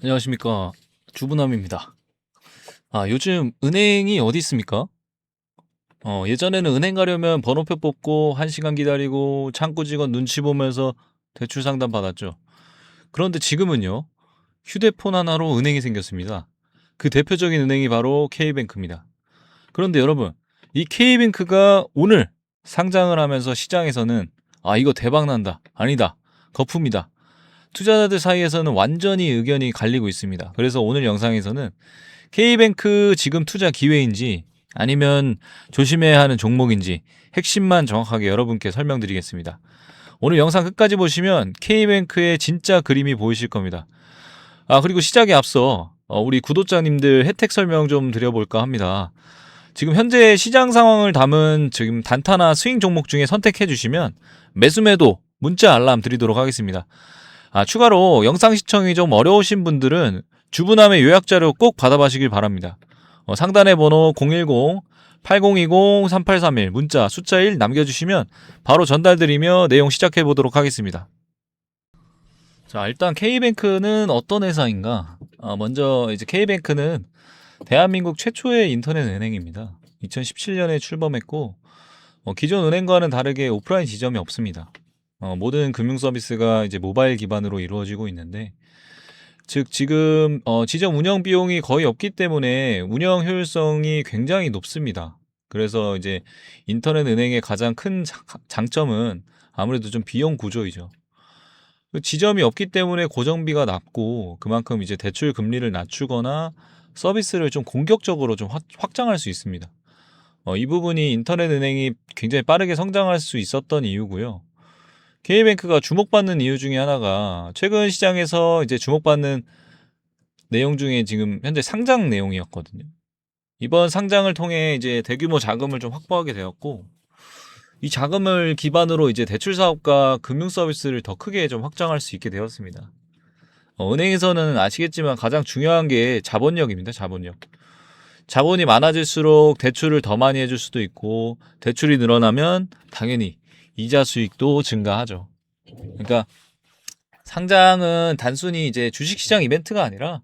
안녕하십니까. 주부남입니다. 요즘 은행이 어디 있습니까? 예전에는 은행 가려면 번호표 뽑고 1시간 기다리고 창구 직원 눈치 보면서 대출 상담 받았죠. 그런데 지금은요, 휴대폰 하나로 은행이 생겼습니다. 그 대표적인 은행이 바로 K뱅크입니다. 그런데 여러분, 이 K뱅크가 오늘 상장을 하면서 시장에서는 이거 대박 난다. 아니다. 거품이다. 투자자들 사이에서는 완전히 의견이 갈리고 있습니다. 그래서 오늘 영상에서는 K뱅크 지금 투자 기회인지 아니면 조심해야 하는 종목인지 핵심만 정확하게 여러분께 설명드리겠습니다. 오늘 영상 끝까지 보시면 K뱅크의 진짜 그림이 보이실 겁니다. 그리고 시작에 앞서 우리 구독자님들 혜택 설명 좀 드려볼까 합니다. 지금 현재 시장 상황을 담은 지금 단타나 스윙 종목 중에 선택해 주시면 매수매도 문자 알람 드리도록 하겠습니다. 추가로 영상 시청이 좀 어려우신 분들은 주부남의 요약 자료 꼭 받아가시길 바랍니다. 상단의 번호 010-8020-3831 문자 숫자 1 남겨주시면 바로 전달드리며 내용 시작해 보도록 하겠습니다. 자, 일단 K뱅크는 어떤 회사인가? 먼저 이제 K뱅크는 대한민국 최초의 인터넷 은행입니다. 2017년에 출범했고 기존 은행과는 다르게 오프라인 지점이 없습니다. 모든 금융 서비스가 이제 모바일 기반으로 이루어지고 있는데, 즉 지금 지점 운영 비용이 거의 없기 때문에 운영 효율성이 굉장히 높습니다. 그래서 이제 인터넷 은행의 가장 큰 장점은 아무래도 좀 비용 구조이죠. 그 지점이 없기 때문에 고정비가 낮고 그만큼 이제 대출 금리를 낮추거나 서비스를 좀 공격적으로 좀 확장할 수 있습니다. 이 부분이 인터넷 은행이 굉장히 빠르게 성장할 수 있었던 이유고요. K뱅크가 주목받는 이유 중에 하나가 최근 시장에서 이제 주목받는 내용 중에 지금 현재 상장 내용이었거든요. 이번 상장을 통해 이제 대규모 자금을 좀 확보하게 되었고, 이 자금을 기반으로 이제 대출 사업과 금융 서비스를 더 크게 좀 확장할 수 있게 되었습니다. 은행에서는 아시겠지만 가장 중요한 게 자본력입니다. 자본력. 자본이 많아질수록 대출을 더 많이 해줄 수도 있고, 대출이 늘어나면 당연히 이자 수익도 증가하죠. 그러니까 상장은 단순히 이제 주식시장 이벤트가 아니라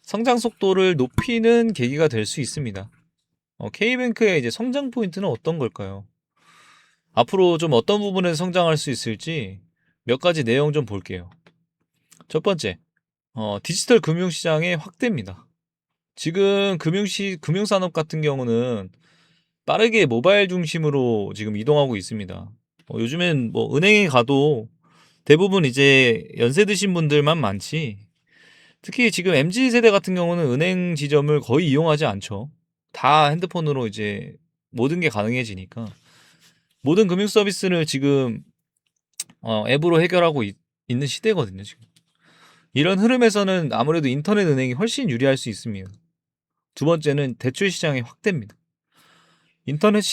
성장 속도를 높이는 계기가 될 수 있습니다. K뱅크의 이제 성장 포인트는 어떤 걸까요? 앞으로 좀 어떤 부분에서 성장할 수 있을지 몇 가지 내용 좀 볼게요. 첫 번째, 디지털 금융시장의 확대입니다. 지금 금융산업 같은 경우는 빠르게 모바일 중심으로 지금 이동하고 있습니다. 요즘엔 뭐 은행에 가도 대부분 이제 연세 드신 분들만 많지, 특히 지금 MZ세대 같은 경우는 은행 지점을 거의 이용하지 않죠. 다 핸드폰으로 이제 모든 게 가능해지니까 모든 금융 서비스를 지금 앱으로 해결하고 있는 시대거든요, 지금. 이런 흐름에서는 아무래도 인터넷 은행이 훨씬 유리할 수 있습니다. 두 번째는 대출 시장의 확대입니다. 인터넷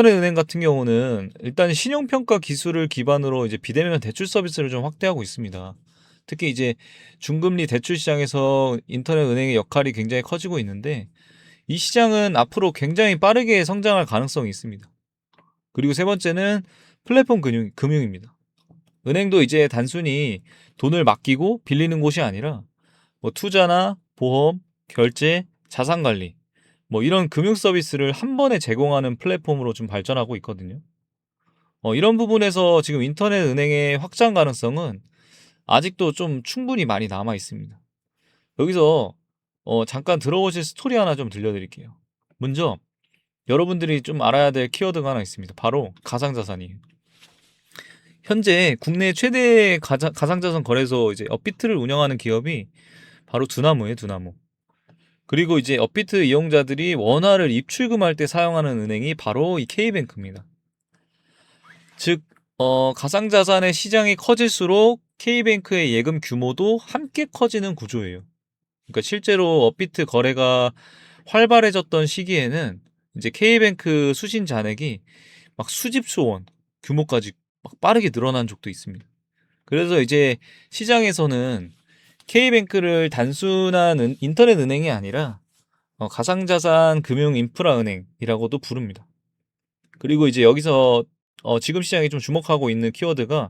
은행 같은 경우는 일단 신용평가 기술을 기반으로 이제 비대면 대출 서비스를 좀 확대하고 있습니다. 특히 이제 중금리 대출 시장에서 인터넷 은행의 역할이 굉장히 커지고 있는데, 이 시장은 앞으로 굉장히 빠르게 성장할 가능성이 있습니다. 그리고 세 번째는 플랫폼 금융입니다. 은행도 이제 단순히 돈을 맡기고 빌리는 곳이 아니라 뭐 투자나 보험, 결제, 자산 관리, 뭐 이런 금융 서비스를 한 번에 제공하는 플랫폼으로 좀 발전하고 있거든요. 이런 부분에서 지금 인터넷 은행의 확장 가능성은 아직도 좀 충분히 많이 남아 있습니다. 여기서 잠깐 들어보실 스토리 하나 좀 들려드릴게요. 먼저 여러분들이 좀 알아야 될 키워드가 하나 있습니다. 바로 가상자산이에요. 현재 국내 최대 가상자산 거래소 이제 업비트를 운영하는 기업이 바로 두나무예요, 두나무. 그리고 이제 업비트 이용자들이 원화를 입출금할 때 사용하는 은행이 바로 이 K뱅크입니다. 즉, 가상자산의 시장이 커질수록 K뱅크의 예금 규모도 함께 커지는 구조예요. 그러니까 실제로 업비트 거래가 활발해졌던 시기에는 이제 K뱅크 수신 잔액이 막 수십조 원 규모까지 막 빠르게 늘어난 적도 있습니다. 그래서 이제 시장에서는 K뱅크를 단순한 인터넷 은행이 아니라 가상자산 금융 인프라 은행이라고도 부릅니다. 그리고 이제 여기서 지금 시장이 좀 주목하고 있는 키워드가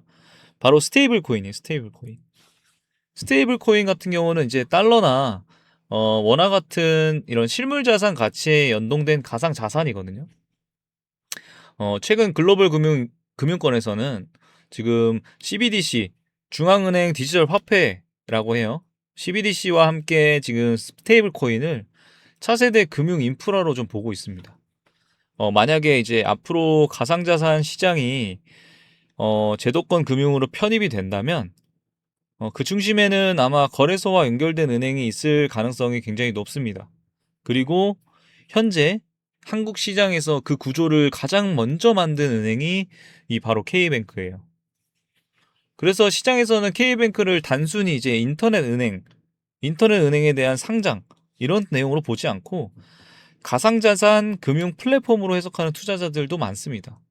바로 스테이블 코인이에요. 스테이블 코인. 스테이블 코인 같은 경우는 이제 달러나 원화 같은 이런 실물 자산 가치에 연동된 가상 자산이거든요. 최근 글로벌 금융권에서는 지금 CBDC, 중앙은행 디지털 화폐라고 해요. CBDC와 함께 지금 스테이블 코인을 차세대 금융 인프라로 좀 보고 있습니다. 만약에 이제 앞으로 가상자산 시장이 제도권 금융으로 편입이 된다면 그 중심에는 아마 거래소와 연결된 은행이 있을 가능성이 굉장히 높습니다. 그리고 현재 한국 시장에서 그 구조를 가장 먼저 만든 은행이 이 바로 K뱅크예요. 그래서 시장에서는 K뱅크를 단순히 이제 인터넷 은행에 대한 상장 이런 내용으로 보지 않고 가상자산 금융 플랫폼으로 해석하는 투자자들도 많습니다.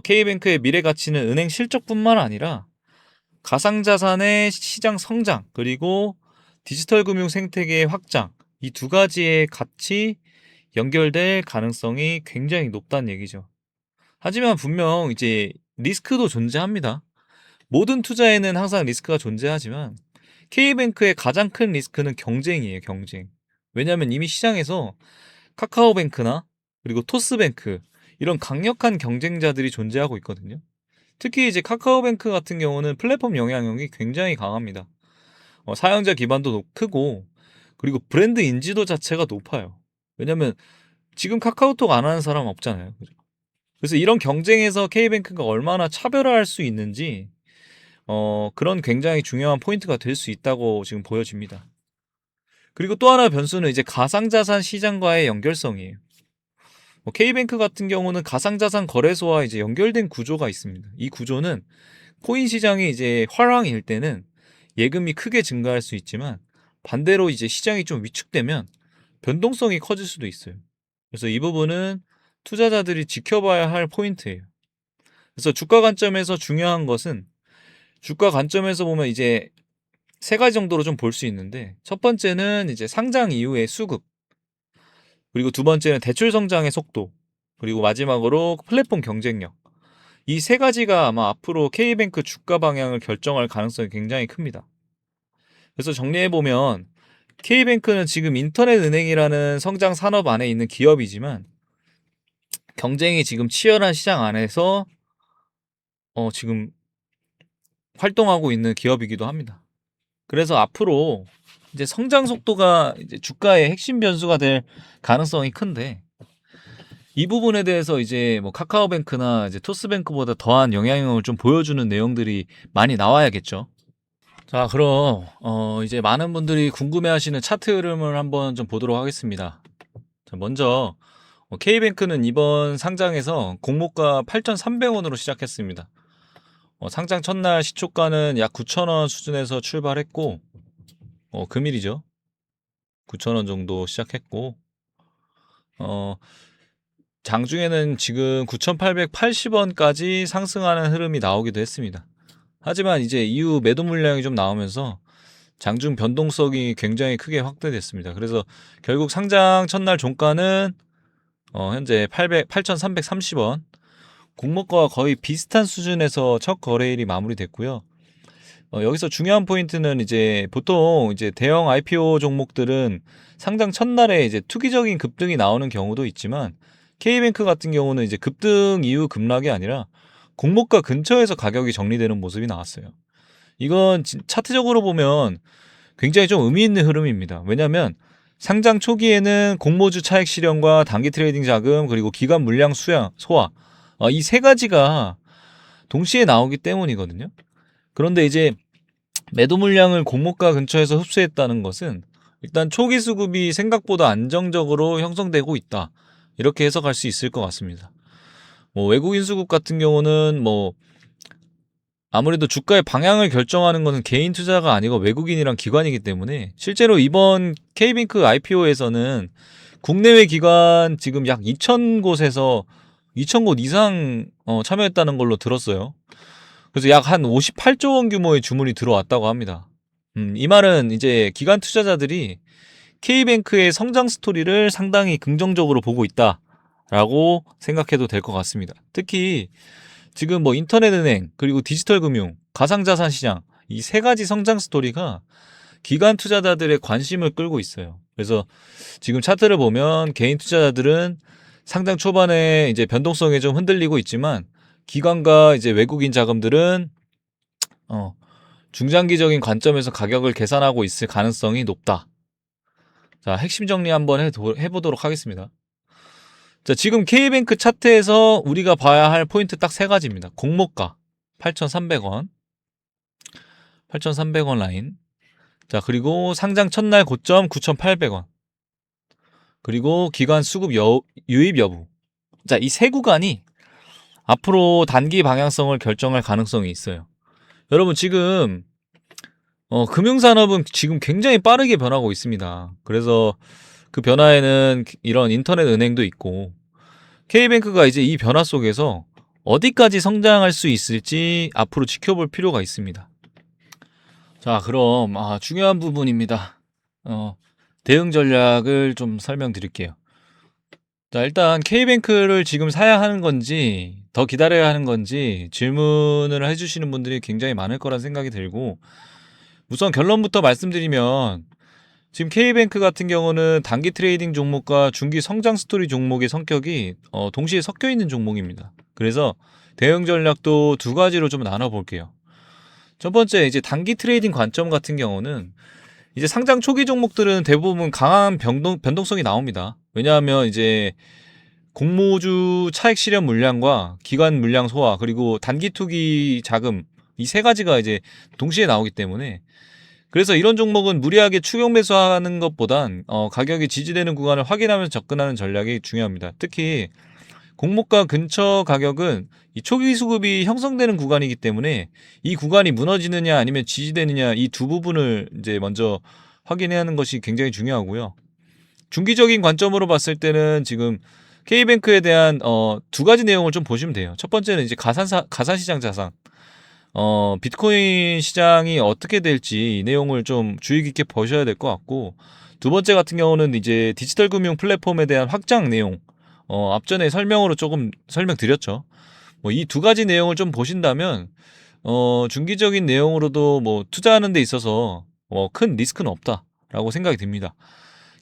K뱅크의 미래 가치는 은행 실적뿐만 아니라 가상자산의 시장 성장 그리고 디지털 금융 생태계의 확장 이 두 가지의 같이 연결될 가능성이 굉장히 높다는 얘기죠. 하지만 분명 이제 리스크도 존재합니다. 모든 투자에는 항상 리스크가 존재하지만 K뱅크의 가장 큰 리스크는 경쟁이에요, 경쟁. 왜냐하면 이미 시장에서 카카오뱅크나 그리고 토스뱅크 이런 강력한 경쟁자들이 존재하고 있거든요. 특히 이제 카카오뱅크 같은 경우는 플랫폼 영향력이 굉장히 강합니다. 사용자 기반도 크고 그리고 브랜드 인지도 자체가 높아요. 왜냐면 지금 카카오톡 안 하는 사람 없잖아요. 그래서 이런 경쟁에서 K뱅크가 얼마나 차별화할 수 있는지 그런 굉장히 중요한 포인트가 될 수 있다고 지금 보여집니다. 그리고 또 하나 변수는 이제 가상자산 시장과의 연결성이에요. K뱅크 같은 경우는 가상자산 거래소와 이제 연결된 구조가 있습니다. 이 구조는 코인 시장이 이제 활황일 때는 예금이 크게 증가할 수 있지만 반대로 이제 시장이 좀 위축되면 변동성이 커질 수도 있어요. 그래서 이 부분은 투자자들이 지켜봐야 할 포인트예요. 그래서 주가 관점에서 중요한 것은 주가 관점에서 보면 이제 세 가지 정도로 좀 볼 수 있는데 첫 번째는 이제 상장 이후의 수급 그리고 두 번째는 대출 성장의 속도 그리고 마지막으로 플랫폼 경쟁력 이 세 가지가 아마 앞으로 K뱅크 주가 방향을 결정할 가능성이 굉장히 큽니다. 그래서 정리해보면 K뱅크는 지금 인터넷 은행이라는 성장 산업 안에 있는 기업이지만 경쟁이 지금 치열한 시장 안에서 지금 활동하고 있는 기업이기도 합니다. 그래서 앞으로 이제 성장 속도가 이제 주가의 핵심 변수가 될 가능성이 큰데 이 부분에 대해서 이제 뭐 카카오뱅크나 이제 토스뱅크보다 더한 영향력을 좀 보여주는 내용들이 많이 나와야겠죠. 자, 그럼 이제 많은 분들이 궁금해하시는 차트 흐름을 한번 좀 보도록 하겠습니다. 자, 먼저 K뱅크는 이번 상장에서 공모가 8,300원으로 시작했습니다. 상장 첫날 시초가는 약 9,000원 수준에서 출발했고 금일이죠. 9,000원 정도 시작했고 장중에는 지금 9,880원까지 상승하는 흐름이 나오기도 했습니다. 하지만 이제 이후 매도 물량이 좀 나오면서 장중 변동성이 굉장히 크게 확대됐습니다. 그래서 결국 상장 첫날 종가는 현재 8,330원 공모가와 거의 비슷한 수준에서 첫 거래일이 마무리됐고요. 여기서 중요한 포인트는 이제 보통 이제 대형 IPO 종목들은 상장 첫날에 이제 투기적인 급등이 나오는 경우도 있지만 K뱅크 같은 경우는 이제 급등 이후 급락이 아니라 공모가 근처에서 가격이 정리되는 모습이 나왔어요. 이건 차트적으로 보면 굉장히 좀 의미 있는 흐름입니다. 왜냐하면 상장 초기에는 공모주 차익 실현과 단기 트레이딩 자금 그리고 기간 물량 소화 이 세 가지가 동시에 나오기 때문이거든요. 그런데 이제 매도 물량을 공모가 근처에서 흡수했다는 것은 일단 초기 수급이 생각보다 안정적으로 형성되고 있다. 이렇게 해석할 수 있을 것 같습니다. 외국인 수급 같은 경우는 아무래도 주가의 방향을 결정하는 것은 개인 투자가 아니고 외국인이랑 기관이기 때문에 실제로 이번 K뱅크 IPO에서는 국내외 기관 지금 약 2,000곳에서 2,000곳 이상 참여했다는 걸로 들었어요. 그래서 약 한 58조 원 규모의 주문이 들어왔다고 합니다. 이 말은 이제 기관 투자자들이 K뱅크의 성장 스토리를 상당히 긍정적으로 보고 있다라고 생각해도 될 것 같습니다. 특히 지금 인터넷 은행 그리고 디지털 금융, 가상자산 시장 이 세 가지 성장 스토리가 기관 투자자들의 관심을 끌고 있어요. 그래서 지금 차트를 보면 개인 투자자들은 상장 초반에 이제 변동성에 좀 흔들리고 있지만 기관과 이제 외국인 자금들은 중장기적인 관점에서 가격을 계산하고 있을 가능성이 높다. 자, 핵심 정리 한번 해보도록 하겠습니다. 자, 지금 K뱅크 차트에서 우리가 봐야 할 포인트 딱 세 가지입니다. 공모가 8,300원, 8,300원 라인. 자, 그리고 상장 첫날 고점 9,800원. 그리고 기관 수급 유입 여부. 자, 이 세 구간이 앞으로 단기 방향성을 결정할 가능성이 있어요. 여러분, 지금 금융산업은 지금 굉장히 빠르게 변하고 있습니다. 그래서 그 변화에는 이런 인터넷 은행도 있고 K뱅크가 이제 이 변화 속에서 어디까지 성장할 수 있을지 앞으로 지켜볼 필요가 있습니다. 자, 그럼 중요한 부분입니다. 대응 전략을 좀 설명드릴게요. 자, 일단 K뱅크를 지금 사야 하는 건지 더 기다려야 하는 건지 질문을 해주시는 분들이 굉장히 많을 거란 생각이 들고, 우선 결론부터 말씀드리면 지금 K뱅크 같은 경우는 단기 트레이딩 종목과 중기 성장 스토리 종목의 성격이 동시에 섞여 있는 종목입니다. 그래서 대응 전략도 두 가지로 좀 나눠볼게요. 첫 번째, 이제 단기 트레이딩 관점 같은 경우는 이제 상장 초기 종목들은 대부분 강한 변동성이 나옵니다. 왜냐하면 이제 공모주 차익 실현 물량과 기관 물량 소화, 그리고 단기 투기 자금, 이 세 가지가 이제 동시에 나오기 때문에, 그래서 이런 종목은 무리하게 추격 매수하는 것보단 가격이 지지되는 구간을 확인하면서 접근하는 전략이 중요합니다. 특히 공모가 근처 가격은 이 초기 수급이 형성되는 구간이기 때문에 이 구간이 무너지느냐 아니면 지지되느냐, 이 두 부분을 이제 먼저 확인해야 하는 것이 굉장히 중요하고요. 중기적인 관점으로 봤을 때는 지금 K뱅크에 대한 두 가지 내용을 좀 보시면 돼요. 첫 번째는 이제 가상시장 자산, 비트코인 시장이 어떻게 될지 이 내용을 좀 주의 깊게 보셔야 될 것 같고, 두 번째 같은 경우는 이제 디지털 금융 플랫폼에 대한 확장 내용, 앞전에 설명으로 조금 설명드렸죠. 뭐 이 두 가지 내용을 좀 보신다면 중기적인 내용으로도 뭐 투자하는 데 있어서 큰 리스크는 없다라고 생각이 듭니다.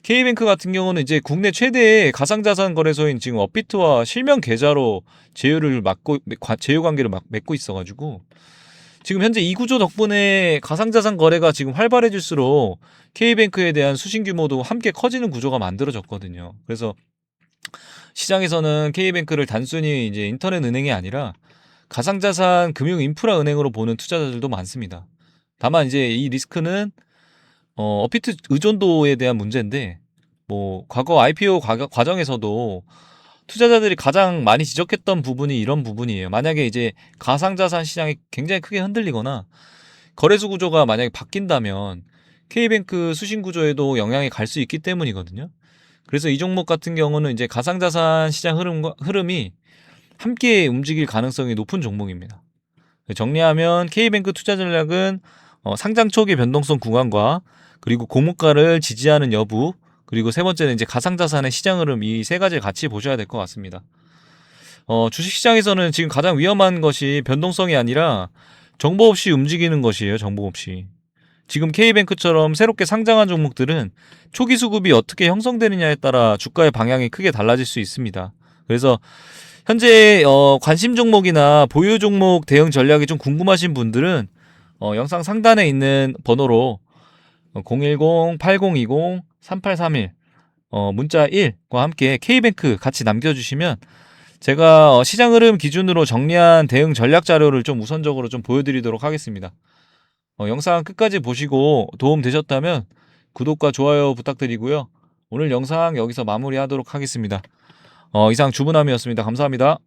K뱅크 같은 경우는 이제 국내 최대의 가상자산 거래소인 지금 업비트와 실명 계좌로 제휴 관계를 맺고 있어가지고, 지금 현재 이 구조 덕분에 가상자산 거래가 지금 활발해질수록 K뱅크에 대한 수신 규모도 함께 커지는 구조가 만들어졌거든요. 그래서 시장에서는 K뱅크를 단순히 이제 인터넷 은행이 아니라 가상자산 금융 인프라 은행으로 보는 투자자들도 많습니다. 다만 이제 이 리스크는 업비트 의존도에 대한 문제인데, 뭐 과거 IPO 과정에서도 투자자들이 가장 많이 지적했던 부분이 이런 부분이에요. 만약에 이제 가상자산 시장이 굉장히 크게 흔들리거나 거래소 구조가 만약에 바뀐다면 K뱅크 수신 구조에도 영향이 갈 수 있기 때문이거든요. 그래서 이 종목 같은 경우는 이제 가상자산 시장 흐름이 함께 움직일 가능성이 높은 종목입니다. 정리하면 K뱅크 투자 전략은 상장 초기 변동성 구간과 그리고 고물가를 지지하는 여부, 그리고 세 번째는 이제 가상자산의 시장 흐름, 이 세 가지를 같이 보셔야 될 것 같습니다. 주식시장에서는 지금 가장 위험한 것이 변동성이 아니라 정보 없이 움직이는 것이에요. 정보 없이. 지금 K뱅크처럼 새롭게 상장한 종목들은 초기 수급이 어떻게 형성되느냐에 따라 주가의 방향이 크게 달라질 수 있습니다. 그래서 현재 관심 종목이나 보유 종목 대응 전략이 좀 궁금하신 분들은 영상 상단에 있는 번호로 010-8020-3831 문자 1과 함께 K뱅크 같이 남겨주시면 제가 시장 흐름 기준으로 정리한 대응 전략 자료를 좀 우선적으로 좀 보여드리도록 하겠습니다. 영상 끝까지 보시고 도움 되셨다면 구독과 좋아요 부탁드리고요. 오늘 영상 여기서 마무리하도록 하겠습니다. 이상 주문함이었습니다. 감사합니다.